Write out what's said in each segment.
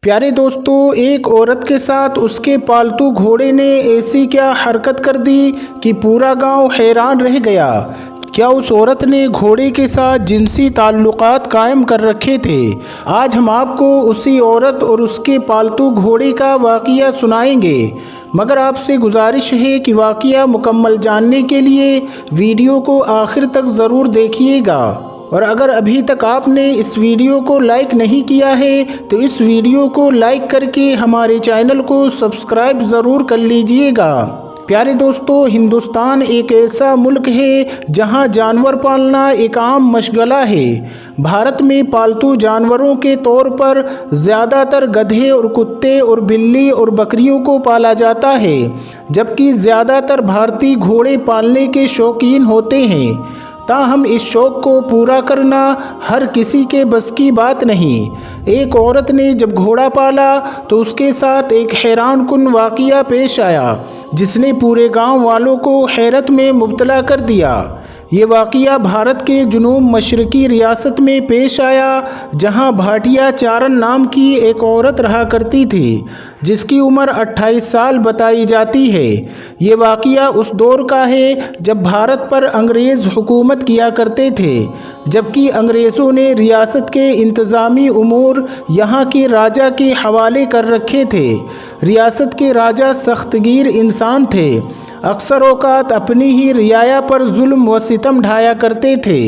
प्यारे दोस्तों, एक औरत के साथ उसके पालतू घोड़े ने ऐसी क्या हरकत कर दी कि पूरा गांव हैरान रह गया। क्या उस औरत ने घोड़े के साथ जिनसी ताल्लुकात कायम कर रखे थे। आज हम आपको उसी औरत और उसके पालतू घोड़े का वाक़या सुनाएंगे, मगर आपसे गुजारिश है कि वाक़या मुकम्मल जानने के लिए वीडियो को आखिर तक ज़रूर देखिएगा। और अगर अभी तक आपने इस वीडियो को लाइक नहीं किया है तो इस वीडियो को लाइक करके हमारे चैनल को सब्सक्राइब ज़रूर कर लीजिएगा। प्यारे दोस्तों, हिंदुस्तान एक ऐसा मुल्क है जहां जानवर पालना एक आम मशगला है। भारत में पालतू जानवरों के तौर पर ज़्यादातर गधे और कुत्ते और बिल्ली और बकरियों को पाला जाता है, जबकि ज़्यादातर भारतीय घोड़े पालने के शौकीन होते हैं। ताहम इस शौक़ को पूरा करना हर किसी के बस की बात नहीं। एक औरत ने जब घोड़ा पाला तो उसके साथ एक हैरान कुन वाक़या पेश आया, जिसने पूरे गांव वालों को हैरत में मुब्तला कर दिया। ये वाक़या भारत के जुनूब मशरक़ी रियासत में पेश आया, जहां भाटिया चारण नाम की एक औरत रहा करती थी, जिसकी उम्र 28 साल बताई जाती है। ये वाक़या उस दौर का है जब भारत पर अंग्रेज़ हुकूमत किया करते थे, जबकि अंग्रेज़ों ने रियासत के इंतज़ामी उमूर यहाँ के राजा के हवाले कर रखे थे। रियासत के राजा सख्तगीर इंसान थे, अक्सर औक़ात अपनी ही रियाया पर जुल्म व सितम ढाया करते थे।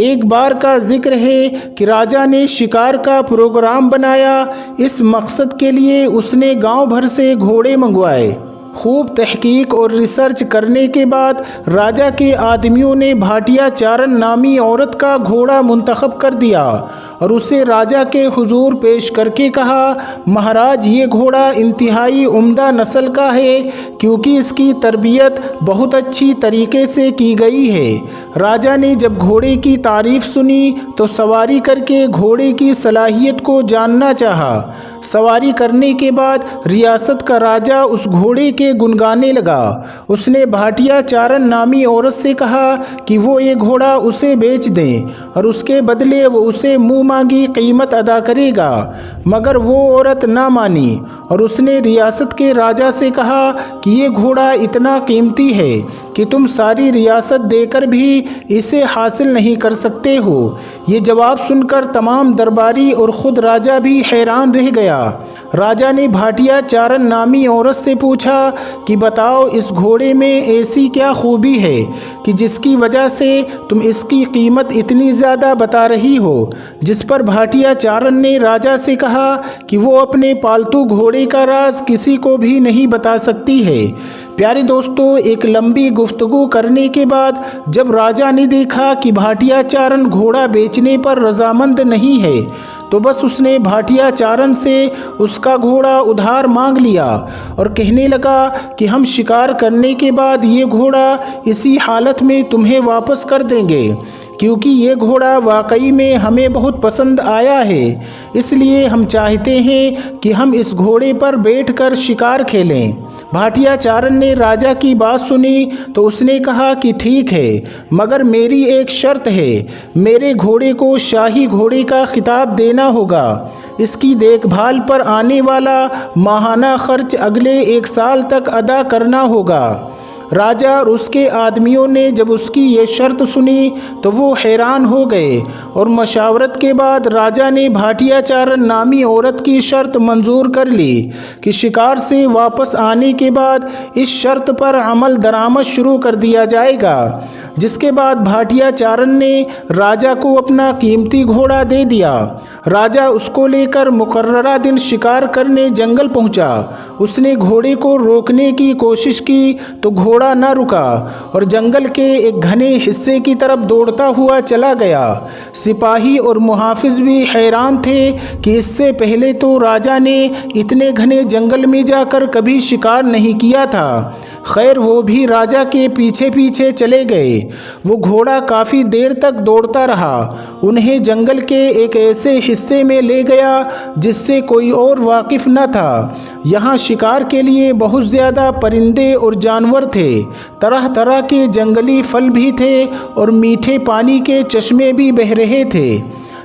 एक बार का जिक्र है कि राजा ने शिकार का प्रोग्राम बनाया। इस मकसद के लिए उसने गांव भर से घोड़े मंगवाए। खूब तहकीक और रिसर्च करने के बाद राजा के आदमियों ने भाटिया चारण नामी औरत का घोड़ा मुंतखब कर दिया और उसे राजा के हुजूर पेश करके कहा, महाराज, ये घोड़ा इंतहाई उम्दा नस्ल का है, क्योंकि इसकी तरबियत बहुत अच्छी तरीके से की गई है। राजा ने जब घोड़े की तारीफ़ सुनी तो सवारी करके घोड़े की सलाहियत को जानना चाहा। सवारी करने के बाद रियासत का राजा उस घोड़े के गुनगाने लगा। उसने भाटिया चारण नामी औरत से कहा कि वो ये घोड़ा उसे बेच दें और उसके बदले वो उसे मुँह मांगी कीमत अदा करेगा, मगर वो औरत ना मानी और उसने रियासत के राजा से कहा कि ये घोड़ा इतना कीमती है कि तुम सारी रियासत देकर भी इसे हासिल नहीं कर सकते हो। ये जवाब सुनकर तमाम दरबारी और ख़ुद राजा भी हैरान रह गया। राजा ने भाटिया चारण नामी औरत से पूछा कि बताओ, इस घोड़े में ऐसी क्या खूबी है कि जिसकी वजह से तुम इसकी कीमत इतनी ज़्यादा बता रही हो। जिस पर भाटिया चारण ने राजा से कहा कि वो अपने पालतू घोड़े का राज किसी को भी नहीं बता सकती है। प्यारे दोस्तों, एक लंबी गुफ्तगू करने के बाद जब राजा ने देखा कि भाटिया चारण घोड़ा बेचने पर रजामंद नहीं है, तो बस उसने भाटिया चारण से उसका घोड़ा उधार मांग लिया और कहने लगा कि हम शिकार करने के बाद ये घोड़ा इसी हालत में तुम्हें वापस कर देंगे, क्योंकि ये घोड़ा वाकई में हमें बहुत पसंद आया है। इसलिए हम चाहते हैं कि हम इस घोड़े पर बैठकर शिकार खेलें। भाटिया चारण ने राजा की बात सुनी तो उसने कहा कि ठीक है, मगर मेरी एक शर्त है। मेरे घोड़े को शाही घोड़े का खिताब देना होगा। इसकी देखभाल पर आने वाला माहाना खर्च अगले 1 साल तक अदा करना होगा। राजा और उसके आदमियों ने जब उसकी ये शर्त सुनी तो वो हैरान हो गए और मशावरत के बाद राजा ने भाटिया चारण नामी औरत की शर्त मंजूर कर ली कि शिकार से वापस आने के बाद इस शर्त पर अमल दरामद शुरू कर दिया जाएगा। जिसके बाद भाटिया चारण ने राजा को अपना कीमती घोड़ा दे दिया। राजा उसको लेकर मुकर्ररा दिन शिकार करने जंगल पहुंचा। उसने घोड़े को रोकने की कोशिश की तो घोड़ा न रुका और जंगल के एक घने हिस्से की तरफ दौड़ता हुआ चला गया। सिपाही और मुहाफिज भी हैरान थे कि इससे पहले तो राजा ने इतने घने जंगल में जाकर कभी शिकार नहीं किया था। खैर, वो भी राजा के पीछे पीछे चले गए। वो घोड़ा काफ़ी देर तक दौड़ता रहा। उन्हें जंगल के एक ऐसे हिस्से में ले गया जिससे कोई और वाकिफ़ न था। यहाँ शिकार के लिए बहुत ज़्यादा परिंदे और जानवर थे। तरह तरह के जंगली फल भी थे और मीठे पानी के चश्मे भी बह रहे थे।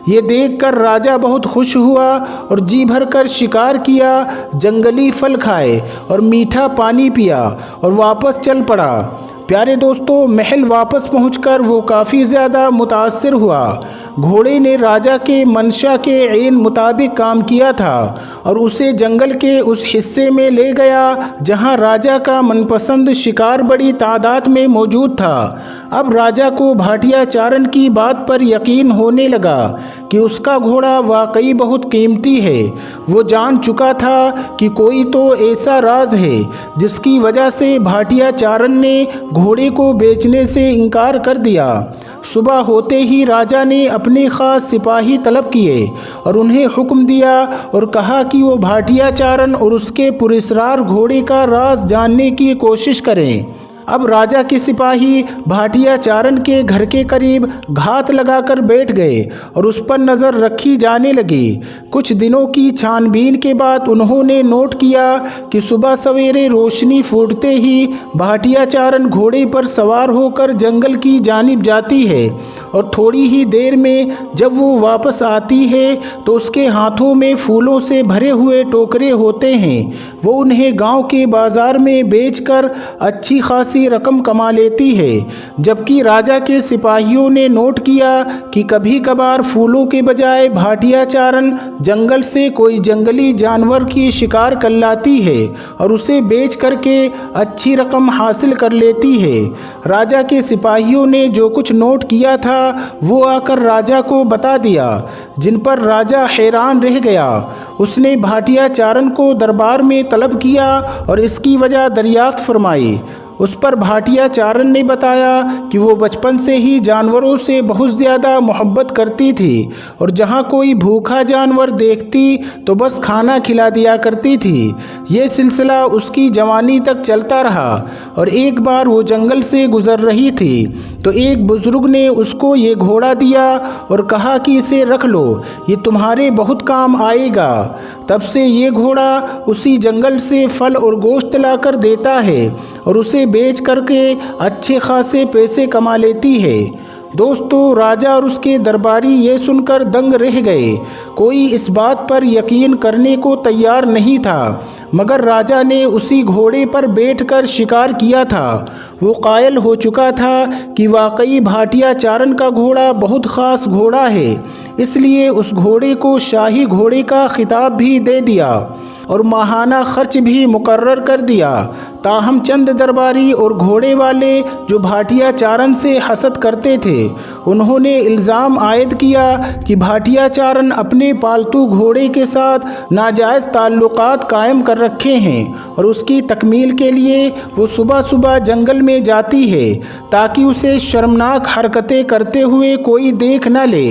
ये देखकर राजा बहुत खुश हुआ और जी भर कर शिकार किया, जंगली फल खाए और मीठा पानी पिया और वापस चल पड़ा। प्यारे दोस्तों, महल वापस पहुंचकर वो काफ़ी ज़्यादा मुतासिर हुआ। घोड़े ने राजा के मंशा के ऐन मुताबिक काम किया था और उसे जंगल के उस हिस्से में ले गया जहां राजा का मनपसंद शिकार बड़ी तादाद में मौजूद था। अब राजा को भाटिया चारण की बात पर यकीन होने लगा कि उसका घोड़ा वाकई बहुत कीमती है। वो जान चुका था कि कोई तो ऐसा राज है जिसकी वजह से भाटिया चारण ने घोड़े को बेचने से इनकार कर दिया। सुबह होते ही राजा ने अपने ख़ास सिपाही तलब किए और उन्हें हुक्म दिया और कहा कि वो भाटिया चारण और उसके पुरस्कार घोड़े का राज जानने की कोशिश करें। अब राजा के सिपाही भाटिया चारण के घर के करीब घात लगाकर बैठ गए और उस पर नज़र रखी जाने लगी। कुछ दिनों की छानबीन के बाद उन्होंने नोट किया कि सुबह सवेरे रोशनी फूटते ही भाटिया चारण घोड़े पर सवार होकर जंगल की जानिब जाती है और थोड़ी ही देर में जब वो वापस आती है तो उसके हाथों में फूलों से भरे हुए टोकरे होते हैं। वो उन्हें गांव के बाज़ार में बेचकर अच्छी खासी रकम कमा लेती है। जबकि राजा के सिपाहियों ने नोट किया कि कभी कभार फूलों के बजाय भाटिया चारण जंगल से कोई जंगली जानवर की शिकार कर लाती है और उसे बेच करके अच्छी रकम हासिल कर लेती है। राजा के सिपाहियों ने जो कुछ नोट किया था वो आकर राजा को बता दिया, जिन पर राजा हैरान रह गया। उसने भाटिया चारण को दरबार में तलब किया और इसकी वजह दरियाफ्त फरमाई। उस पर भाटिया चारण ने बताया कि वो बचपन से ही जानवरों से बहुत ज़्यादा मोहब्बत करती थी और जहाँ कोई भूखा जानवर देखती तो बस खाना खिला दिया करती थी। ये सिलसिला उसकी जवानी तक चलता रहा और एक बार वो जंगल से गुज़र रही थी तो एक बुज़ुर्ग ने उसको ये घोड़ा दिया और कहा कि इसे रख लो, ये तुम्हारे बहुत काम आएगा। तब से ये घोड़ा उसी जंगल से फल और गोश्त लाकर देता है और उसे बेच करके अच्छे खासे पैसे कमा लेती है। दोस्तों, राजा और उसके दरबारी ये सुनकर दंग रह गए। कोई इस बात पर यकीन करने को तैयार नहीं था, मगर राजा ने उसी घोड़े पर बैठकर शिकार किया था। वो कायल हो चुका था कि वाकई भाटिया चारण का घोड़ा बहुत ख़ास घोड़ा है, इसलिए उस घोड़े को शाही घोड़े का खिताब भी दे दिया और माहाना खर्च भी मुकर्रर कर दिया। ताहम चंद दरबारी और घोड़े वाले जो भाटिया चारण से हसद करते थे, उन्होंने इल्ज़ाम आयद किया कि भाटिया चारण अपने पालतू घोड़े के साथ नाजायज़ ताल्लुकात कायम कर रखे हैं और उसकी तकमील के लिए वो सुबह सुबह जंगल में जाती है ताकि उसे शर्मनाक हरकतें करते हुए कोई देख न ले।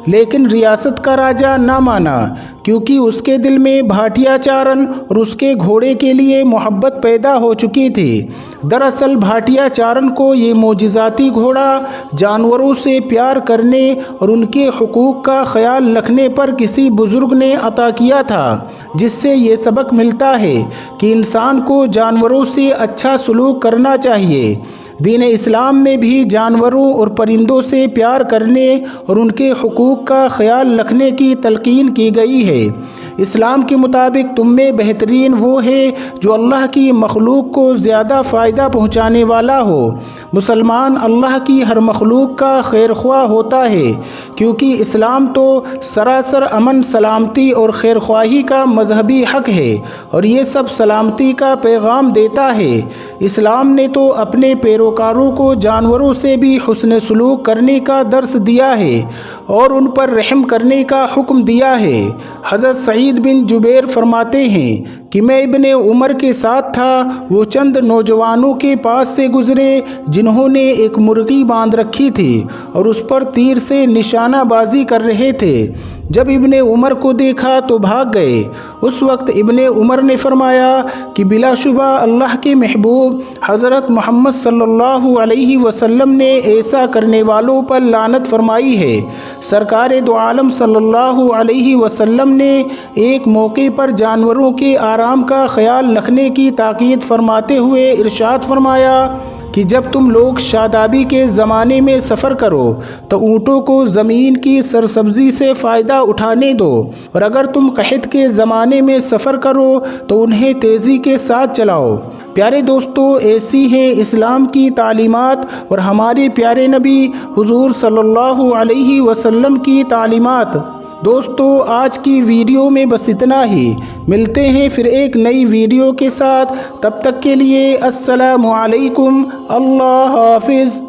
लेकिन रियासत का राजा ना माना, क्योंकि उसके दिल में भाटिया चारण और उसके घोड़े के लिए मोहब्बत पैदा हो चुकी थी। दरअसल भाटिया चारण को ये मोजिज़ाती घोड़ा जानवरों से प्यार करने और उनके हुकूक का ख्याल रखने पर किसी बुज़ुर्ग ने अता किया था, जिससे ये सबक मिलता है कि इंसान को जानवरों से अच्छा सलूक करना चाहिए। दीन इस्लाम में भी जानवरों और परिंदों से प्यार करने और उनके हुकूक का ख्याल रखने की तलकीन की गई है। इस्लाम के मुताबिक तुम में बेहतरीन वो है जो अल्लाह की मखलूक को ज़्यादा फ़ायदा पहुँचाने वाला हो। मुसलमान अल्लाह की हर मखलूक का खैरख्वाह होता है, क्योंकि इस्लाम तो सरासर अमन सलामती और खैरख्वाही का मजहबी हक़ है और ये सब सलामती का पैगाम देता है। इस्लाम ने तो अपने पैरोकारों को जानवरों से भी हुस्न सलूक करने का दर्स दिया है और उन पर रहम करने का हुक्म दिया है। हज़रत सईद बिन जुबैर फरमाते हैं कि मैं इब्ने उमर के साथ था। वो चंद नौजवानों के पास से गुज़रे जिन्होंने एक मुर्गी बांध रखी थी और उस पर तीर से निशानाबाजी कर रहे थे। जब इब्ने उमर को देखा तो भाग गए। उस वक्त इब्ने उमर ने फरमाया कि बिलाशुबा अल्लाह के महबूब हज़रत मोहम्मद सल्लल्लाहु अलैहि वसल्लम ने ऐसा करने वालों पर लानत फरमाई है। सरकार दो आलम सल्लल्लाहु अलैहि वसल्लम ने एक मौके पर जानवरों के आराम का ख्याल रखने की ताकीद फरमाते हुए इरशाद फरमाया कि जब तुम लोग शादाबी के ज़माने में सफ़र करो तो ऊँटों को ज़मीन की सरसब्जी से फ़ायदा उठाने दो, और अगर तुम कहत के ज़माने में सफ़र करो तो उन्हें तेज़ी के साथ चलाओ। प्यारे दोस्तों, ऐसी है इस्लाम की तालीमात और हमारे प्यारे नबी हुजूर सल्लल्लाहु अलैहि वसल्लम की तालीमात। दोस्तों, आज की वीडियो में बस इतना ही। मिलते हैं फिर एक नई वीडियो के साथ। तब तक के लिए अस्सलामु अलैकुम। अल्लाह हाफिज़।